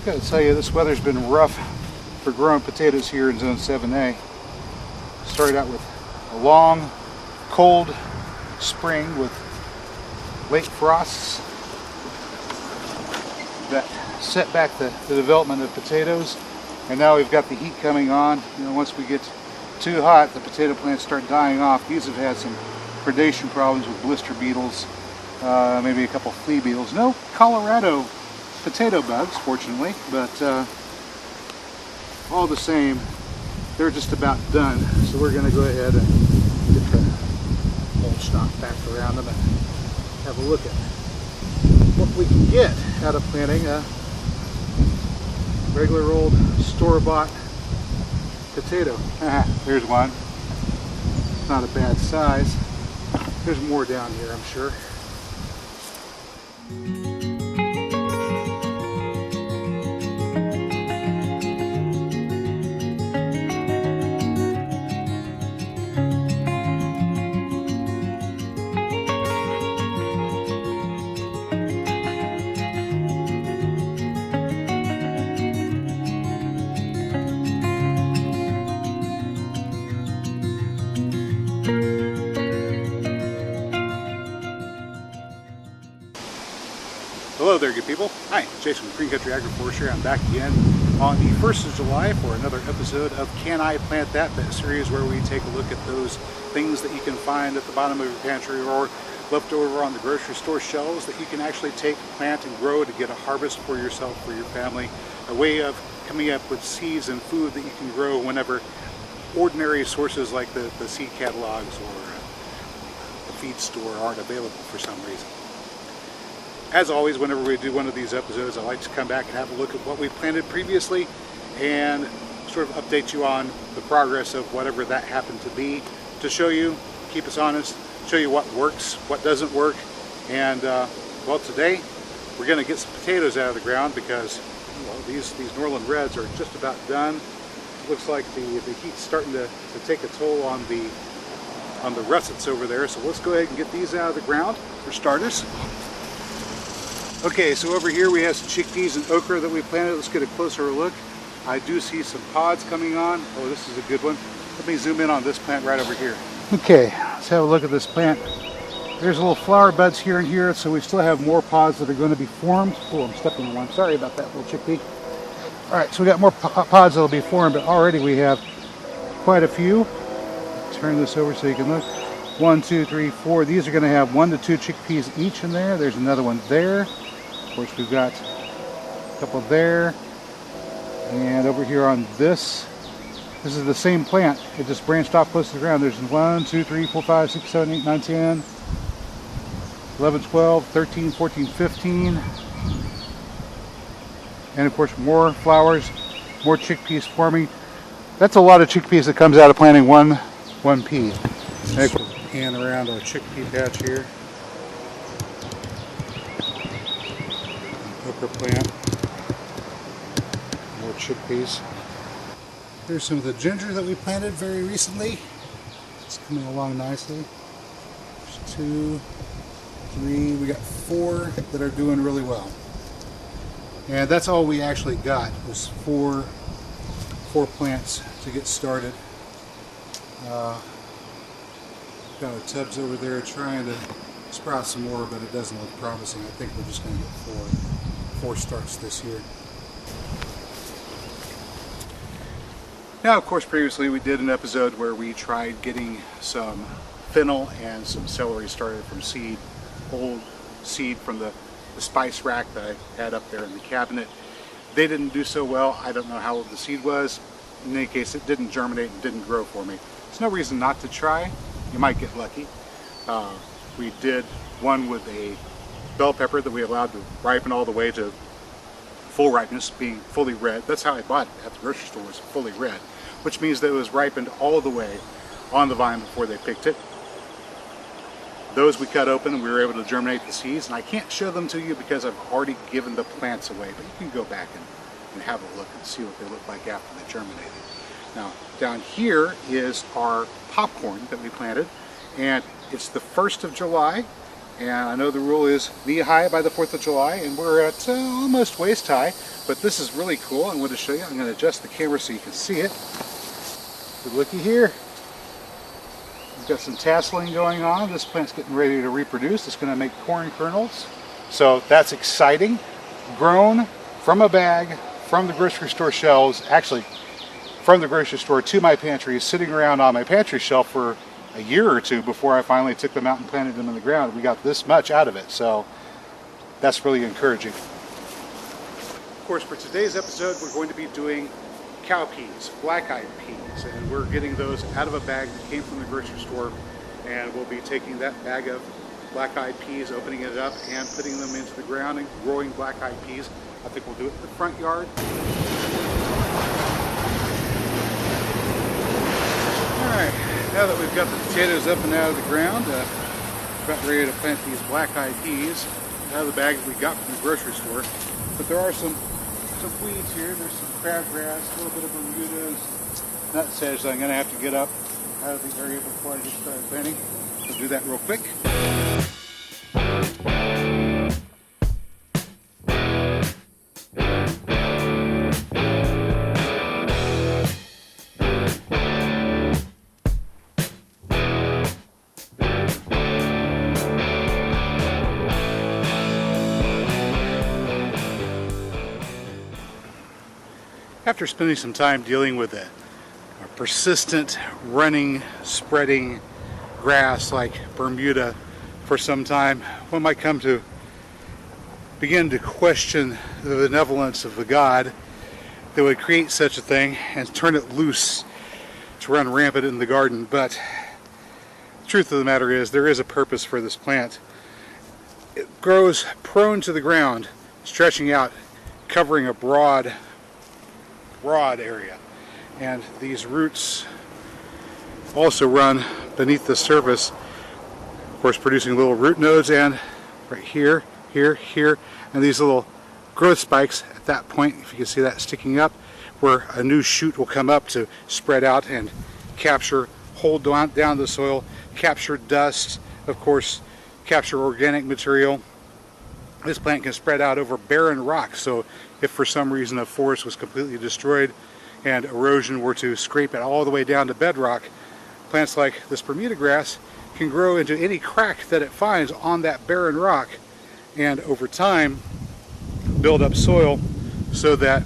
I've got to tell you, this weather's been rough for growing potatoes here in Zone 7A. Started out with a long, cold spring with late frosts that set back the development of potatoes, and now we've got the heat coming on. You know, once we get too hot, the potato plants start dying off. These have had some predation problems with blister beetles, maybe a couple flea beetles. No Colorado potato bugs, fortunately, but all the same, they're just about done. So we're going to go ahead and get the mulch knocked back around them and have a look at what we can get out of planting a regular old store-bought potato. There's one. It's not a bad size. There's more down here, I'm sure. Hello there, good people. Hi, Jason from Green Country Agroforestry. I'm back again on the 1st of July for another episode of Can I Plant That series, where we take a look at those things that you can find at the bottom of your pantry or left over on the grocery store shelves that you can actually take, plant, and grow to get a harvest for yourself, for your family. A way of coming up with seeds and food that you can grow whenever ordinary sources like the seed catalogs or the feed store aren't available for some reason. As always, whenever we do one of these episodes, I like to come back and have a look at what we planted previously and sort of update you on the progress of whatever that happened to be, to show you, keep us honest, show you what works, what doesn't work. And well, today we're going to get some potatoes out of the ground because, well, these Norland Reds are just about done. It looks like the heat's starting to take a toll on the russets over there. So let's go ahead and get these out of the ground for starters. Okay, so over here we have some chickpeas and okra that we planted. Let's get a closer look. I do see some pods coming on. Oh, this is a good one. Let me zoom in on this plant right over here. Okay, let's have a look at this plant. There's little flower buds here and here, so we still have more pods that are going to be formed. Oh, I'm stepping in one. Sorry about that, little chickpea. All right, so we got more pods that will be formed, but already we have quite a few. Turn this over so you can look. 1, 2, 3, 4. These are going to have 1 to 2 chickpeas each in there. There's another one there. Of course, we've got a couple there, and over here on this is the same plant. It just branched off close to the ground. There's 1, 2, 3, 4, 5, 6, 7, 8, 9, 10, 11, 12, 13, 14, 15, and of course more flowers, more chickpeas forming. That's a lot of chickpeas that comes out of planting one pea. Next, we'll pan around our chickpea patch here. Okra plant, more chickpeas. Here's some of the ginger that we planted very recently. It's coming along nicely. There's 2, 3, we got 4 that are doing really well. And that's all we actually got, was four plants to get started. Got our tubs over there trying to sprout some more, but it doesn't look promising. I think we're just going to get 4 starts this year. Now, of course, previously we did an episode where we tried getting some fennel and some celery started from seed, old seed from the spice rack that I had up there in the cabinet. They didn't do so well. I don't know how old the seed was. In any case, it didn't germinate and didn't grow for me. There's no reason not to try. You might get lucky. We did one with a bell pepper that we allowed to ripen all the way to full ripeness, being fully red. That's how I bought it at the grocery store, was fully red, which means that it was ripened all the way on the vine before they picked it. Those we cut open and we were able to germinate the seeds, and I can't show them to you because I've already given the plants away, but you can go back and have a look and see what they look like after they germinated. Now, down here is our popcorn that we planted, and it's the 1st of July. And I know the rule is knee-high by the 4th of July, and we're at almost waist-high, but this is really cool. I'm going to show you. I'm going to adjust the camera so you can see it. Good looky here. We've got some tasseling going on. This plant's getting ready to reproduce. It's going to make corn kernels. So that's exciting. Grown from a bag, from the grocery store shelves, actually from the grocery store to my pantry, sitting around on my pantry shelf for a year or two before I finally took them out and planted them in the ground. We got this much out of it, so that's really encouraging. Of course, for today's episode, we're going to be doing cow peas, black-eyed peas, and we're getting those out of a bag that came from the grocery store, and we'll be taking that bag of black-eyed peas, opening it up, and putting them into the ground and growing black-eyed peas. I think we'll do it in the front yard. Alright, now that we've got the potatoes up and out of the ground, about ready to plant these black-eyed peas out of the bag that we got from the grocery store. But there are some weeds here. There's some crabgrass, a little bit of Bermudas, nutsedge that I'm going to have to get up out of the area before I just start planting. We'll do that real quick. After spending some time dealing with a persistent, running, spreading grass like Bermuda for some time, one might come to begin to question the benevolence of the God that would create such a thing and turn it loose to run rampant in the garden. But the truth of the matter is, there is a purpose for this plant. It grows prone to the ground, stretching out, covering a broad area, and these roots also run beneath the surface, of course producing little root nodes, and right here, and these little growth spikes at that point, if you can see that sticking up, where a new shoot will come up to spread out and hold down the soil, capture dust, of course capture organic material. This plant can spread out over barren rock, so if for some reason a forest was completely destroyed and erosion were to scrape it all the way down to bedrock, plants like this Bermuda grass can grow into any crack that it finds on that barren rock, and over time build up soil so that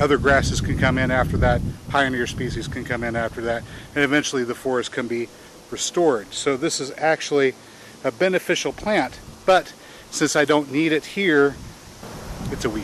other grasses can come in after that, pioneer species can come in after that, and eventually the forest can be restored. So this is actually a beneficial plant, but since I don't need it here, it's a weed.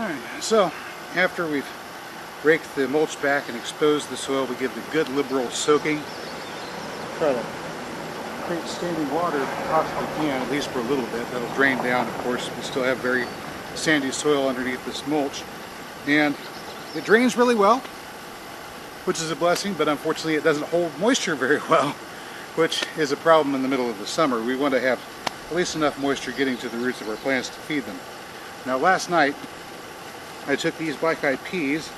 Alright, so after we've raked the mulch back and exposed the soil, we give it a good liberal soaking. Try to create standing water if we possibly can, at least for a little bit. That'll drain down, of course. We still have very sandy soil underneath this mulch. And it drains really well, which is a blessing, but unfortunately it doesn't hold moisture very well, which is a problem in the middle of the summer. We want to have at least enough moisture getting to the roots of our plants to feed them. Now last night I took these black-eyed peas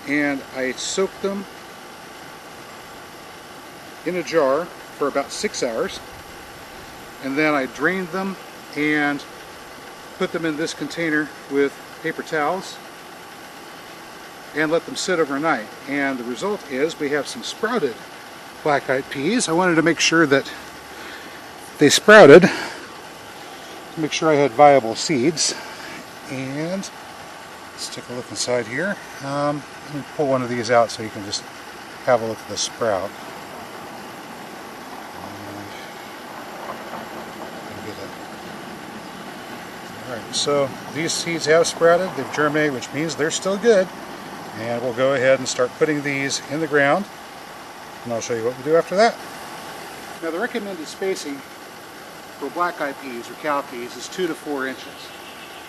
and I soaked them in a jar for about 6 hours, and then I drained them and put them in this container with paper towels and let them sit overnight. And the result is we have some sprouted black-eyed peas. I wanted to make sure that they sprouted, make sure I had viable seeds. And let's take a look inside here. Let me pull one of these out so you can just have a look at the sprout. Alright, so these seeds have sprouted, they've germinated, which means they're still good. And we'll go ahead and start putting these in the ground, and I'll show you what we do after that. Now the recommended spacing for black-eyed peas or cow peas is 2 to 4 inches.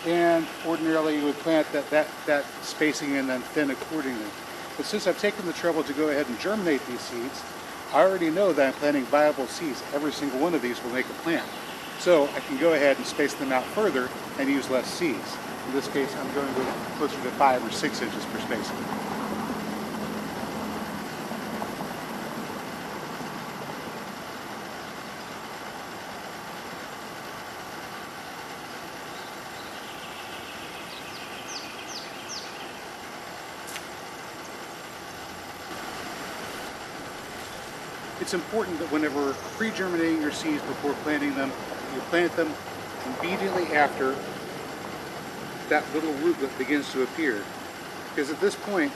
And ordinarily you would plant that spacing and then thin accordingly. But since I've taken the trouble to go ahead and germinate these seeds, I already know that I'm planting viable seeds. Every single one of these will make a plant. So I can go ahead and space them out further and use less seeds. In this case, I'm going with closer to 5 or 6 inches per spacing. It's important that whenever pre-germinating your seeds before planting them, you plant them immediately after that little rootlet begins to appear. Because at this point,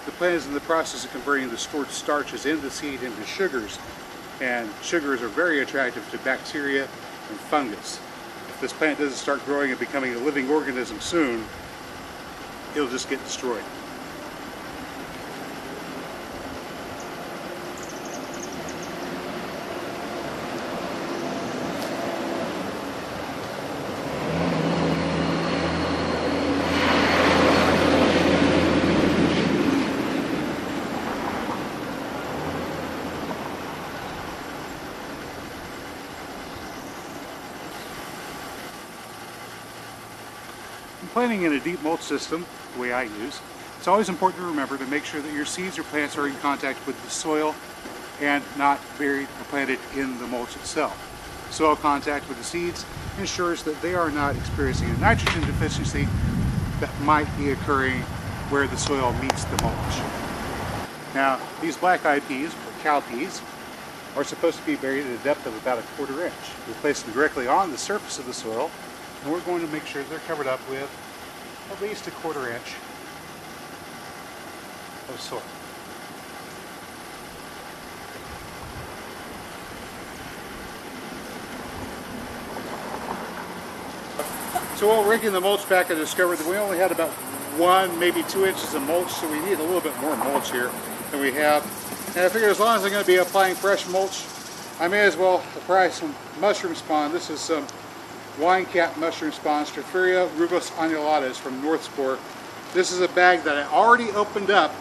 the plant is in the process of converting the stored starches in the seed into sugars. And sugars are very attractive to bacteria and fungus. If this plant doesn't start growing and becoming a living organism soon, it'll just get destroyed. Planting in a deep mulch system, the way I use, it's always important to remember to make sure that your seeds or plants are in contact with the soil and not buried or planted in the mulch itself. Soil contact with the seeds ensures that they are not experiencing a nitrogen deficiency that might be occurring where the soil meets the mulch. Now, these black-eyed peas, or cow peas, are supposed to be buried at a depth of about 1/4 inch. We place them directly on the surface of the soil, and we're going to make sure they're covered up with at least 1/4 inch of soil. So while raking the mulch back, I discovered that we only had about 1, maybe 2 inches of mulch, so we need a little bit more mulch here than we have. And I figured as long as I'm going to be applying fresh mulch, I may as well apply some mushroom spawn. This is some wine cap mushroom spawn, Stropharia rubus annulatus from North Spore. This is a bag that I already opened up.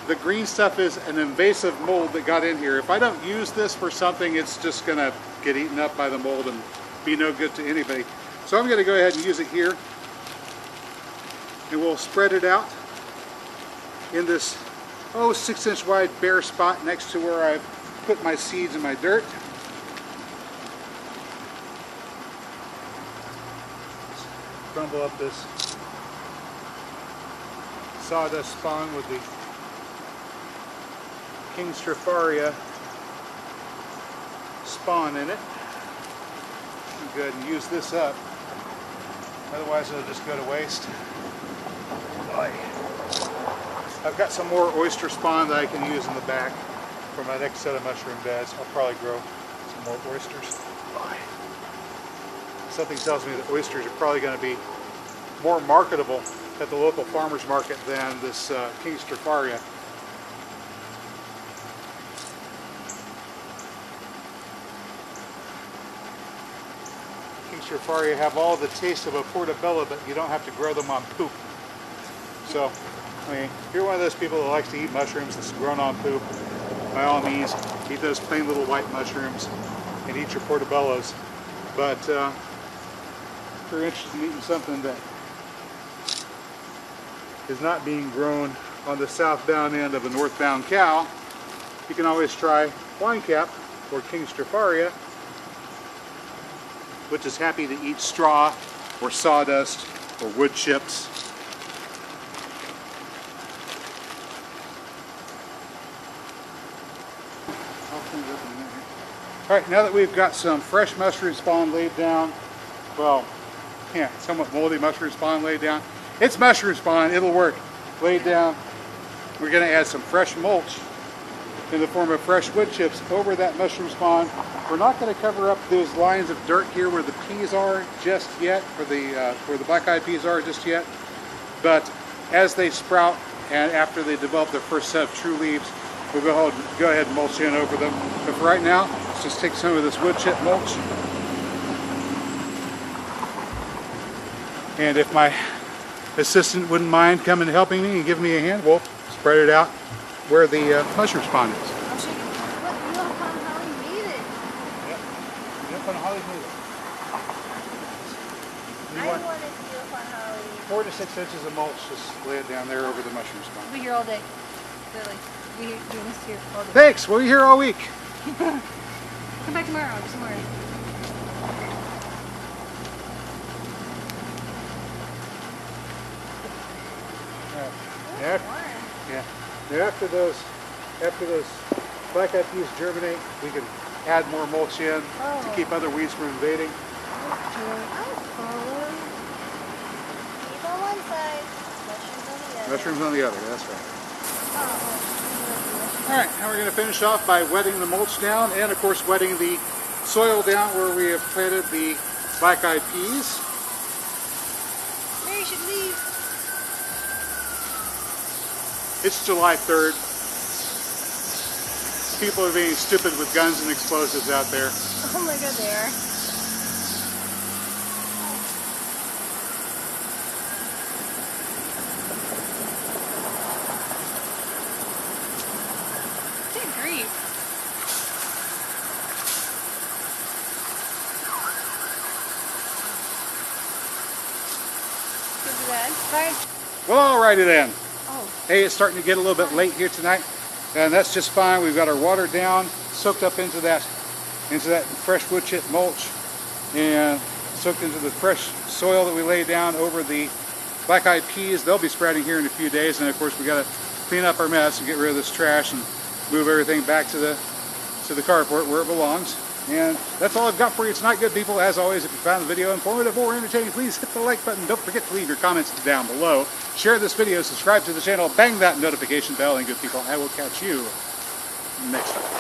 The green stuff is an invasive mold that got in here. If I don't use this for something, it's just going to get eaten up by the mold and be no good to anybody. So I'm going to go ahead and use it here, and we'll spread it out in this 6-inch wide bare spot next to where I've put my seeds and my dirt. Crumble up this sawdust spawn with the King Stropharia spawn in it. Go ahead and use this up, otherwise it'll just go to waste. I've got some more oyster spawn that I can use in the back for my next set of mushroom beds. I'll probably grow some more oysters. Something tells me that oysters are probably going to be more marketable at the local farmers market than this King Stropharia. King Stropharia have all the taste of a portobello, but you don't have to grow them on poop. So, I mean, if you're one of those people that likes to eat mushrooms that's grown on poop, by all means, eat those plain little white mushrooms and eat your portobellos. But if you're interested in eating something that is not being grown on the southbound end of a northbound cow, you can always try winecap or King Stropharia, which is happy to eat straw or sawdust or wood chips. Alright, now that we've got some fresh mushroom spawn laid down, well, yeah, somewhat moldy mushroom spawn laid down. It's mushroom spawn, it'll work. Laid down, we're going to add some fresh mulch in the form of fresh wood chips over that mushroom spawn. We're not going to cover up those lines of dirt here where the peas are just yet, where the black-eyed peas are just yet. But as they sprout and after they develop their first set of true leaves, we'll go ahead and mulch in over them. But for right now, let's just take some of this wood chip mulch. And if my assistant wouldn't mind coming and helping me and giving me a hand, we'll spread it out where the mushroom spawn is. I'll show you. Look how Holly made it. Yep. Yep, on Holly made it. I want to see up on Holly. 4 to 6 inches of mulch, just lay it down there over the mushroom spawn. We'll be here all day. Really. We'll be doing this here all day. Thanks, we'll be here all week. Come back tomorrow. I'll do some more. After those black-eyed peas germinate, we can add more mulch in to keep other weeds from invading. Peas on one side, mushrooms on the other. Mushrooms on the other, that's right. Alright, now we're going to finish off by wetting the mulch down and of course wetting the soil down where we have planted the black-eyed peas. Mary should leave. It's July 3rd. People are being stupid with guns and explosives out there. Oh my god, they are. Good grief. Good for that. Bye. Well, alrighty then. Oh. Hey, it's starting to get a little bit late here tonight, and that's just fine. We've got our water down, soaked up into that fresh wood chip mulch, and soaked into the fresh soil that we laid down over the black-eyed peas. They'll be sprouting here in a few days, and of course we got to clean up our mess and get rid of this trash and move everything back to the carport where it belongs. And that's all I've got for you tonight, good people. As always, if you found the video informative or entertaining, please hit the like button. Don't forget to leave your comments down below. Share this video, subscribe to the channel, bang that notification bell, and good people, I will catch you next time.